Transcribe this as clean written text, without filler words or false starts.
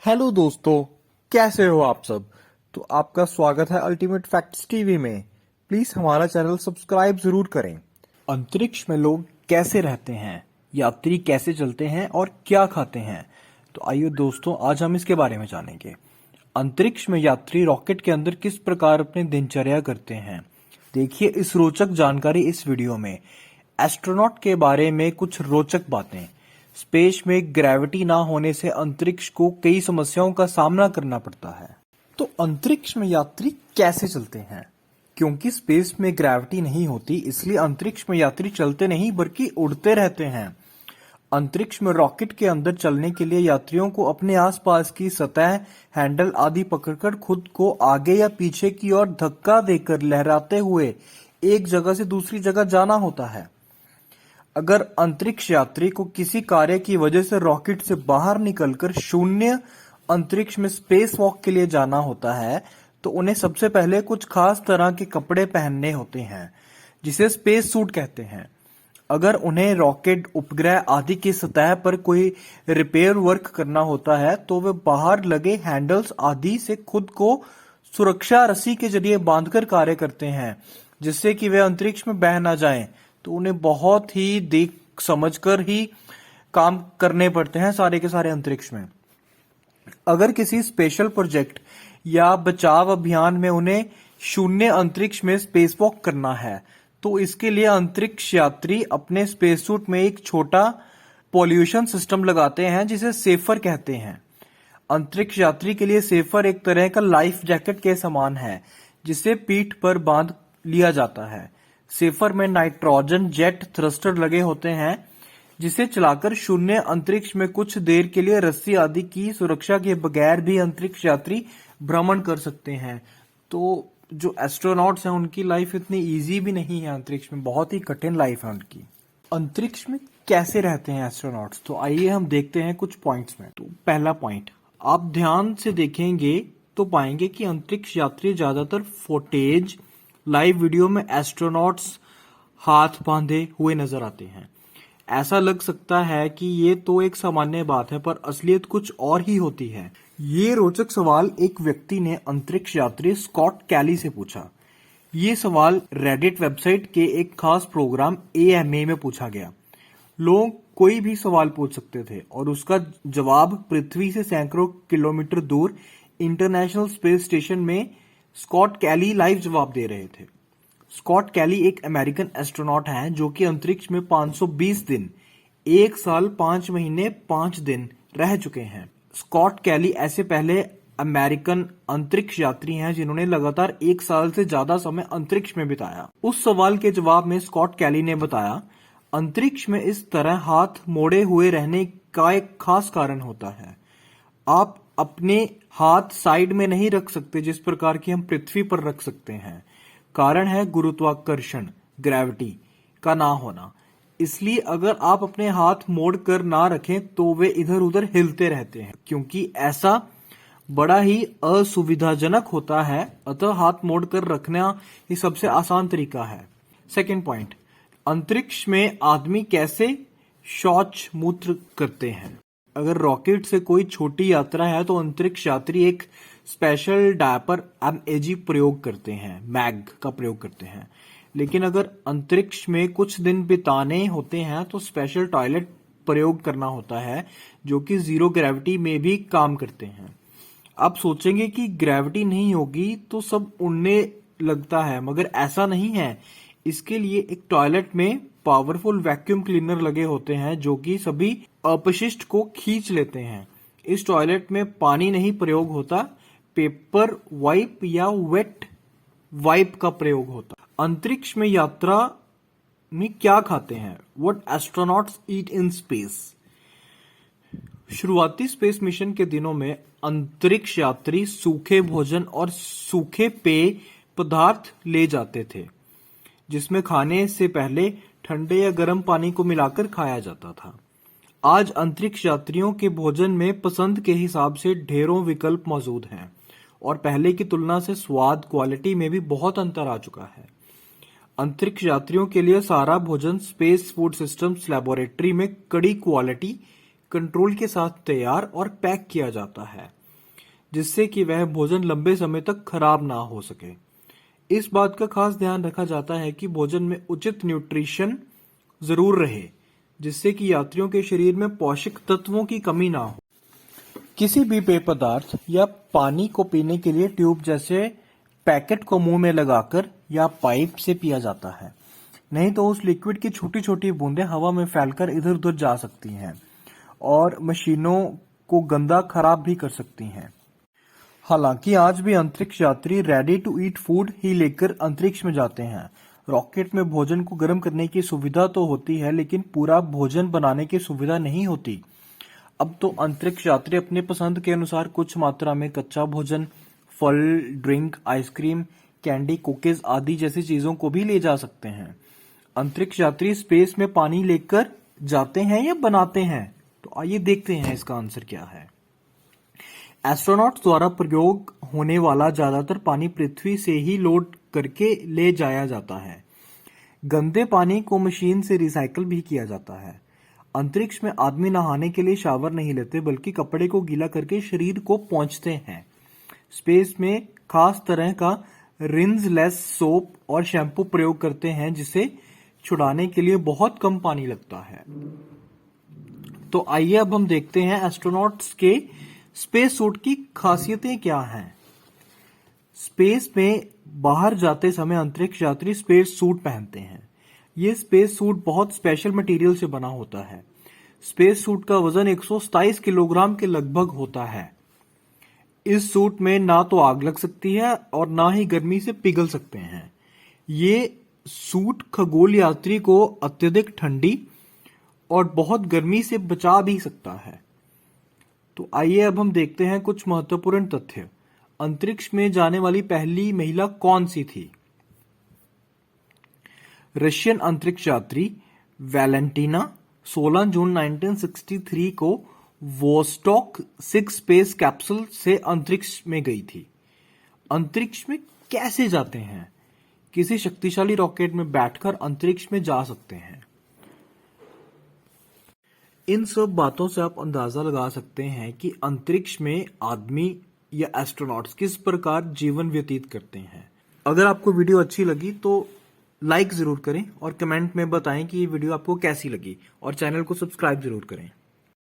Hello दोस्तों, कैसे हो आप सब। तो आपका स्वागत है अल्टीमेट फैक्ट्स टीवी में। प्लीज हमारा चैनल सब्सक्राइब जरूर करें। अंतरिक्ष में लोग कैसे रहते हैं, यात्री कैसे चलते हैं और क्या खाते हैं, तो आइए दोस्तों आज हम इसके बारे में जानेंगे। अंतरिक्ष में यात्री रॉकेट के अंदर किस प्रकार अपनी दिनचर्या करते हैं, देखिए इस रोचक जानकारी इस वीडियो में। एस्ट्रोनॉट के बारे में कुछ रोचक बातें। स्पेस में ग्रेविटी ना होने से अंतरिक्ष को कई समस्याओं का सामना करना पड़ता है। तो अंतरिक्ष में यात्री कैसे चलते हैं? क्योंकि स्पेस में ग्रेविटी नहीं होती, इसलिए अंतरिक्ष में यात्री चलते नहीं बल्कि उड़ते रहते हैं। अंतरिक्ष में रॉकेट के अंदर चलने के लिए यात्रियों को अपने आसपास की सतह, हैंडल आदि पकड़कर खुद को आगे या पीछे की ओर धक्का देकर लहराते हुए एक जगह से दूसरी जगह जाना होता है। अगर अंतरिक्ष यात्री को किसी कार्य की वजह से रॉकेट से बाहर निकलकर शून्य अंतरिक्ष में स्पेस वॉक के लिए जाना होता है, तो उन्हें सबसे पहले कुछ खास तरह के कपड़े पहनने होते हैं, जिसे स्पेस सूट कहते हैं। अगर उन्हें रॉकेट, उपग्रह आदि की सतह पर कोई रिपेयर वर्क करना होता है, तो वे बाहर लगे हैंडल्स आदि से खुद को सुरक्षा रस्सी के जरिए बांधकर कार्य करते हैं, जिससे कि वे अंतरिक्ष में बह ना जाएं। तो उन्हें बहुत ही देख समझकर ही काम करने पड़ते हैं सारे के सारे अंतरिक्ष में। अगर किसी स्पेशल प्रोजेक्ट या बचाव अभियान में उन्हें शून्य अंतरिक्ष में स्पेस वॉक करना है, तो इसके लिए अंतरिक्ष यात्री अपने स्पेस सूट में एक छोटा पॉल्यूशन सिस्टम लगाते हैं, जिसे सेफर कहते हैं। अंतरिक्ष यात्री के लिए सेफर एक तरह का लाइफ जैकेट के समान है, जिसे पीठ पर बांध लिया जाता है। सेफर में नाइट्रोजन जेट थ्रस्टर लगे होते हैं, जिसे चलाकर शून्य अंतरिक्ष में कुछ देर के लिए रस्सी आदि की सुरक्षा के बगैर भी अंतरिक्ष यात्री भ्रमण कर सकते हैं। तो जो एस्ट्रोनॉट्स हैं उनकी लाइफ इतनी इजी भी नहीं है, अंतरिक्ष में बहुत ही कठिन लाइफ है उनकी। अंतरिक्ष में कैसे रहते हैं एस्ट्रोनॉट्स, तो आइए हम देखते हैं कुछ पॉइंट्स में। तो पहला पॉइंट, आप ध्यान से देखेंगे तो पाएंगे कि अंतरिक्ष यात्री ज्यादातर फुटेज, लाइव वीडियो में एस्ट्रोनॉट्स हाथ बांधे हुए नजर आते हैं। ऐसा लग सकता है कि ये तो एक सामान्य बात है, पर असलियत कुछ और ही होती है। ये रोचक सवाल एक व्यक्ति ने अंतरिक्ष यात्री स्कॉट कैली से पूछा। ये सवाल रेडिट वेबसाइट के एक खास प्रोग्राम AMA में पूछा गया। लोग कोई भी सवाल पूछ सकते थे और उसका जवाब पृथ्वी से सैकड़ों किलोमीटर दूर इंटरनेशनल स्पेस स्टेशन में स्कॉट कैली लाइव जवाब दे रहे थे। स्कॉट कैली एक अमेरिकन एस्ट्रोनॉट हैं, जो कि अंतरिक्ष में 520 दिन, 1 साल 5 महीने 5 दिन रह चुके हैं। स्कॉट कैली ऐसे पहले अमेरिकन अंतरिक्ष यात्री हैं जिन्होंने लगातार 1 साल से ज्यादा समय अंतरिक्ष में बिताया। उस सवाल के जवाब में स्कॉट कैली ने बताया, अंतरिक्ष में इस तरह हाथ मोड़े हुए रहने का एक खास कारण होता है। आप अपने हाथ साइड में नहीं रख सकते जिस प्रकार की हम पृथ्वी पर रख सकते हैं। कारण है गुरुत्वाकर्षण, ग्रेविटी का ना होना। इसलिए अगर आप अपने हाथ मोड़ कर ना रखें तो वे इधर उधर हिलते रहते हैं, क्योंकि ऐसा बड़ा ही असुविधाजनक होता है। अतः हाथ मोड़ कर रखना ही सबसे आसान तरीका है। सेकंड पॉइंट, अंतरिक्ष में आदमी कैसे शौच मूत्र करते हैं। अगर रॉकेट से कोई छोटी यात्रा है तो अंतरिक्ष यात्री एक स्पेशल डायपर MAG प्रयोग करते हैं, मैग का प्रयोग करते हैं। लेकिन अगर अंतरिक्ष में कुछ दिन बिताने होते हैं तो स्पेशल टॉयलेट प्रयोग करना होता है, जो कि जीरो ग्रेविटी में भी काम करते हैं। आप सोचेंगे कि ग्रेविटी नहीं होगी तो सब उड़ने लगता है, मगर ऐसा नहीं है। इसके लिए एक टॉयलेट में पावरफुल वैक्यूम क्लीनर लगे होते हैं, जो कि सभी अपशिष्ट को खींच लेते हैं। इस टॉयलेट में पानी नहीं प्रयोग होता, पेपर वाइप या वेट वाइप का प्रयोग होता। अंतरिक्ष में यात्रा में क्या खाते हैं? What astronauts eat in space. शुरुआती स्पेस मिशन के दिनों में अंतरिक्ष यात्री सूखे भोजन और सूखे पेय पदार्थ ले जाते थे, जिसमें खाने से पहले ठंडे या गर्म पानी को मिलाकर खाया जाता था। आज अंतरिक्ष यात्रियों के भोजन में पसंद के हिसाब से ढेरों विकल्प मौजूद हैं और पहले की तुलना से स्वाद, क्वालिटी में भी बहुत अंतर आ चुका है। अंतरिक्ष यात्रियों के लिए सारा भोजन स्पेस फूड सिस्टम्स लैबोरेटरी में कड़ी क्वालिटी कंट्रोल के साथ तैयार और पैक किया जाता है, जिससे कि वह भोजन लंबे समय तक खराब ना हो सके। इस बात का खास ध्यान रखा जाता है कि भोजन में उचित न्यूट्रिशन जरूर रहे, जिससे कि यात्रियों के शरीर में पोषक तत्वों की कमी ना हो। किसी भी पेय पदार्थ या पानी को पीने के लिए ट्यूब जैसे पैकेट को मुंह में लगाकर या पाइप से पिया जाता है, नहीं तो उस लिक्विड की छोटी छोटी बूंदें हवा में फैलकर इधर उधर जा सकती हैं और मशीनों को गंदा खराब भी कर सकती हैं। हालांकि आज भी अंतरिक्ष यात्री रेडी टू ईट फूड ही लेकर अंतरिक्ष में जाते हैं। रॉकेट में भोजन को गर्म करने की सुविधा तो होती है, लेकिन पूरा भोजन बनाने की सुविधा नहीं होती। अब तो अंतरिक्ष यात्री अपने पसंद के अनुसार कुछ मात्रा में कच्चा भोजन, फल, ड्रिंक, आइसक्रीम, कैंडी, कुकीज आदि जैसी चीजों को भी ले जा सकते हैं। अंतरिक्ष यात्री स्पेस में पानी लेकर जाते हैं या बनाते हैं? तो आइए देखते हैं इसका आंसर क्या है। एस्ट्रोनॉट्स द्वारा प्रयोग होने वाला ज्यादातर पानी पृथ्वी से ही लोड करके ले जाया जाता है। गंदे पानी को मशीन से रिसाइकल भी किया जाता है। अंतरिक्ष में आदमी नहाने के लिए शावर नहीं लेते, बल्कि कपड़े को गीला करके शरीर को पोंछते हैं। स्पेस में खास तरह का रिंसलेस सोप और शैम्पू प्रयोग करते हैं, जिसे छुड़ाने के लिए बहुत कम पानी लगता है। तो आइए अब हम देखते हैं एस्ट्रोनॉट्स के स्पेस सूट की खासियतें क्या हैं। स्पेस में बाहर जाते समय अंतरिक्ष यात्री स्पेस सूट पहनते हैं। ये स्पेस सूट बहुत स्पेशल मटेरियल से बना होता है। स्पेस सूट का वजन 127 किलोग्राम के लगभग होता है। इस सूट में ना तो आग लग सकती है और ना ही गर्मी से पिघल सकते हैं। ये सूट खगोल यात्री को अत्यधिक ठंडी और बहुत गर्मी से बचा भी सकता है। तो आइए अब हम देखते हैं कुछ महत्वपूर्ण तथ्य। अंतरिक्ष में जाने वाली पहली महिला कौन सी थी? रशियन अंतरिक्ष यात्री वैलेंटीना 16 जून 1963 को वोस्टॉक 6 स्पेस कैप्सूल से अंतरिक्ष में गई थी। अंतरिक्ष में कैसे जाते हैं? किसी शक्तिशाली रॉकेट में बैठकर अंतरिक्ष में जा सकते हैं। इन सब बातों से आप अंदाजा लगा सकते हैं कि अंतरिक्ष में आदमी या एस्ट्रोनॉट्स किस प्रकार जीवन व्यतीत करते हैं। अगर आपको वीडियो अच्छी लगी तो लाइक जरूर करें और कमेंट में बताएं कि ये वीडियो आपको कैसी लगी, और चैनल को सब्सक्राइब जरूर करें।